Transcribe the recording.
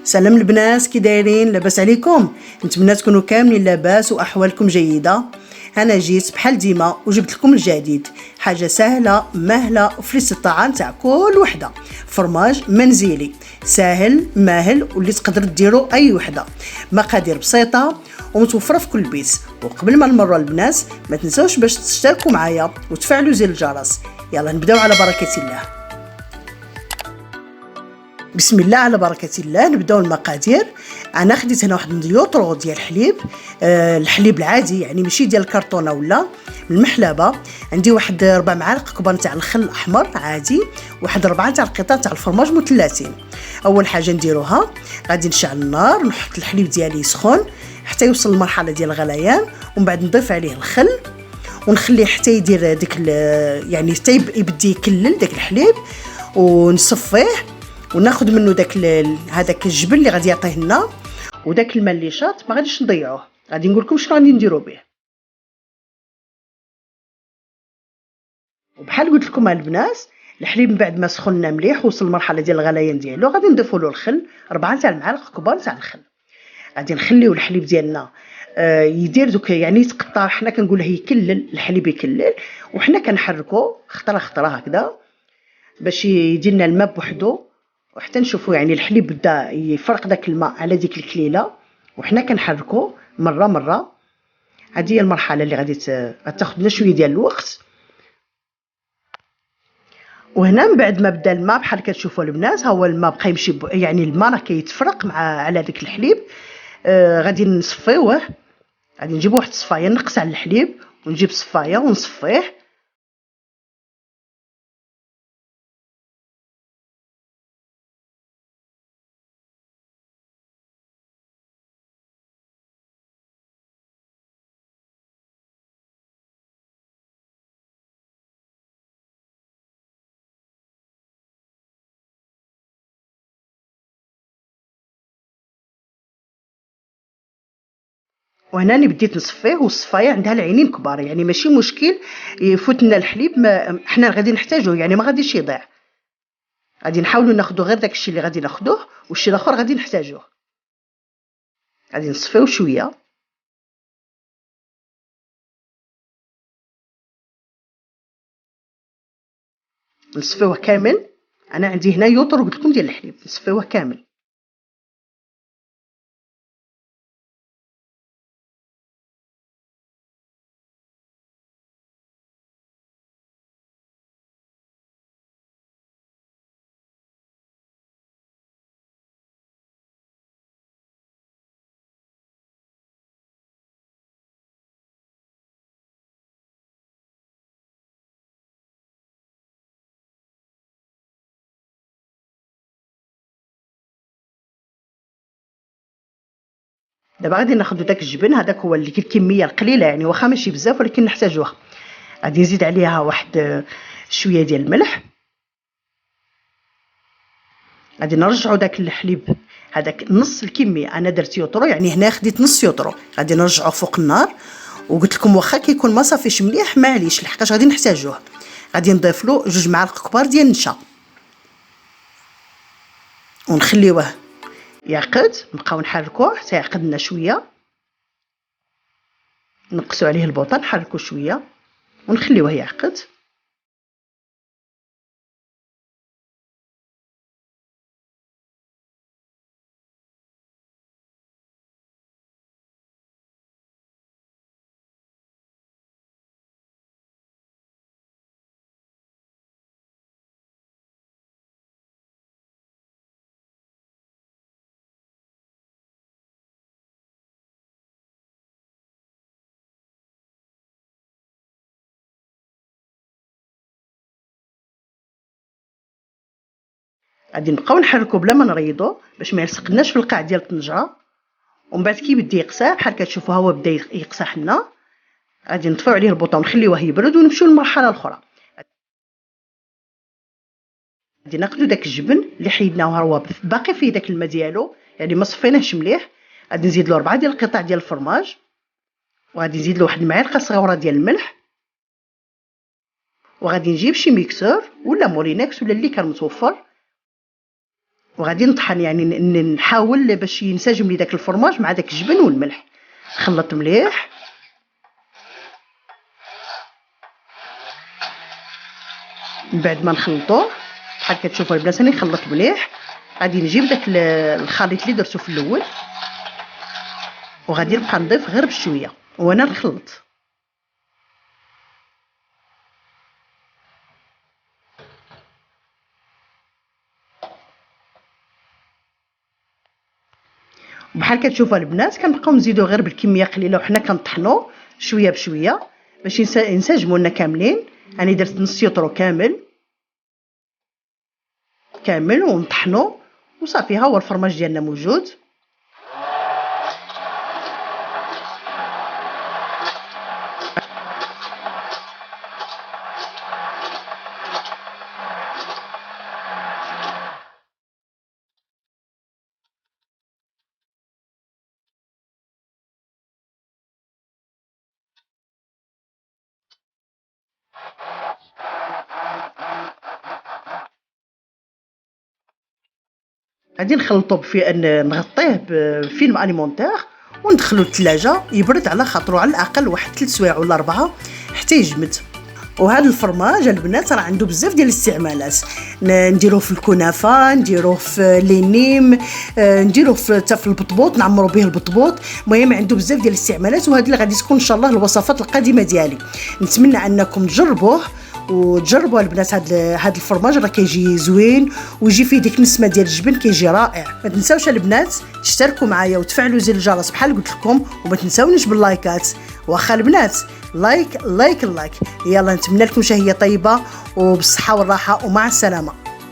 سلام البنات، كي دايرين؟ لاباس عليكم؟ نتمنى تكونوا كاملين لاباس واحوالكم جيده. انا جيت بحال ديما وجبت لكم الجديد، حاجه سهله ماهله وفي الاستطاعه نتاع كل وحده. فرماج منزلي ساهل ماهل واللي تقدر ديروا اي وحده، مقادير بسيطه ومتوفره في كل بيت. وقبل ما نمروا البنات ما تنساوش باش تشتركوا معايا وتفعلوا زر الجرس. يلا نبداو على بركه الله. بسم الله على بركه الله. نبداو المقادير. انا خديت هنا واحد اليوطرو ديال الحليب، الحليب العادي يعني ماشي ديال الكرتونه ولا المحلبه. عندي واحد 4 معالق كبار تاع الخل الاحمر عادي، واحد 4 تاع القطع تاع الفرماج مثلثين. اول حاجه نديروها غادي نشعل النار، نحط الحليب ديالي يسخن حتى يوصل لمرحله ديال الغليان، ومن بعد نضيف عليه الخل ونخليه حتى يدير ديك يعني حتى يبدا يكلل داك الحليب، ونصفيه وناخذ منه هذاك الجبن اللي غادي يعطيه لنا، وداك الماء اللي شاط ما غاديش نضيعوه. غادي نقول لكم شنو غادي نديروا به. وبحال قلت لكم البنات، الحليب من بعد ما سخنا مليح وصل للمرحله ديال الغليان ديالو غادي نضيفوا له الخل، 4 تاع المعالق كبار تاع الخل. غادي نخليو الحليب ديالنا يدير دوك يعني يتقطع، حنا كنقولها يكلل، الحليب يكلل وحنا كنحركو خطره خطره هكذا باش يدير لنا الماء بوحدو، وحتى نشوفوا يعني الحليب بدا يفرق داك الماء على ديك الكليله وحنا كنحركو مره مره. هذه هي المرحله اللي غادي تاخذ لنا شويه ديال الوقت. وهنا من بعد ما بدا الماء بحال كتشوفوا البنات، ها هو الماء بقى يمشي يعني الماء راه كيتفرق مع على داك الحليب. غادي نصفيوه، غادي نجيب واحد الصفايه نقص على الحليب ونجيب صفايه ونصفيه. وهنا اللي بديت نصفيه، والصفايه عندها العينين كبار يعني ماشي مشكل يفوتنا الحليب، ما حنا غادي نحتاجوه يعني ما غاديش يضيع. غادي نحاولوا ناخذوا غير داك الشيء اللي غادي ناخذوه، والشيء الاخر غادي نحتاجوه. غادي نصفيو شويه، نصفيوه كامل. انا عندي هنا يوطر قلت لكم ديال الحليب، نصفيوه كامل. دابا غادي ناخذ داك الجبن، هذاك هو اللي الكميه القليله يعني واخا ماشي بزاف ولكن نحتاجوها. غادي نزيد عليها واحد شويه ديال الملح. غادي نرجعوا داك الحليب هذاك نص الكميه، انا درت يوطرو يعني هنا خديت نص يوطرو، غادي نرجعوه فوق النار. وقلت لكم واخا كيكون ما صافيش مليح معليش لحقاش غادي نحتاجوه. غادي نضيف له 2 معالق كبار ديال النشا ونخليوه يعقد، نبقاو نحركوه حتى يعقد لنا شويه، نقصوا عليه البوطه نحركو شويه ونخليوه يعقد. غادي نبقاو نحركو بلا ما نريضو باش ما يلصقناش في القاع ديال الطنجره. ومن بعد كي يبدا يقسى بحال كتشوفوا ها هو بدا يقسى لنا، غادي نطفيو عليه البوطه ونخليوه يبرد ونمشيو للمرحله الاخرى. غادي ناخذوا داك الجبن اللي حيدناه، ها هو باقي فيه داك الماء ديالو يعني ما صفيناهش مليح. غادي نزيد له 4 ديال القطع ديال الفرماج، وغادي نزيد له واحد المعلقه صغيره ديال الملح، وغادي نجيب شي ميكسور ولا مولينكس ولا اللي كان متوفر، وغادي نطحن يعني نحاول باش ينسجم لي داك الفرماج مع داك الجبن والملح. نخلط مليح. من بعد ما نخلطوه بحال كتشوفوا البنات راني نخلط مليح. غادي نجيب داك الخليط اللي درتو في الاول وغادي نبقى نضيف غير بشويه وانا نخلط. بحال كتشوفوا البنات كنبقاو نزيدو غير بالكميه قليله وحنا كنطحنوا شويه بشويه باش ينسجموا لنا كاملين. انا درت نص يطرو كامل ونطحنوا وصافي. ها هو الفرماج ديالنا موجود. غادي نخلطو نغطيه بفيلم اليمونتير وندخلو للثلاجه يبرد على خاطرو على الاقل واحد 3 سوايع ولا 4 حتى يجمد. وهذا الفرماج البنات راه عنده بزاف ديال الاستعمالات. نديروه في الكنافه، نديروه في لينيم، نديروه حتى في البطبوط، نعمروا به البطبوط. المهم عنده بزاف ديال الاستعمالات وهذه اللي غادي تكون ان شاء الله الوصفات القادمه ديالي. نتمنى انكم تجربوه وتجربوا البنات. هاد الفرماج راه كيجي زوين ويجي فيه ديك النسمه ديال الجبن كيجي رائع. ما تنساوش البنات تشتركوا معايا وتفعلوا زر الجرس بحال قلت لكم وما تنساونيش باللايكات. واخا البنات لايك. يلا نتمنى لكم شهيه طيبه وبالصحه والراحه ومع السلامه.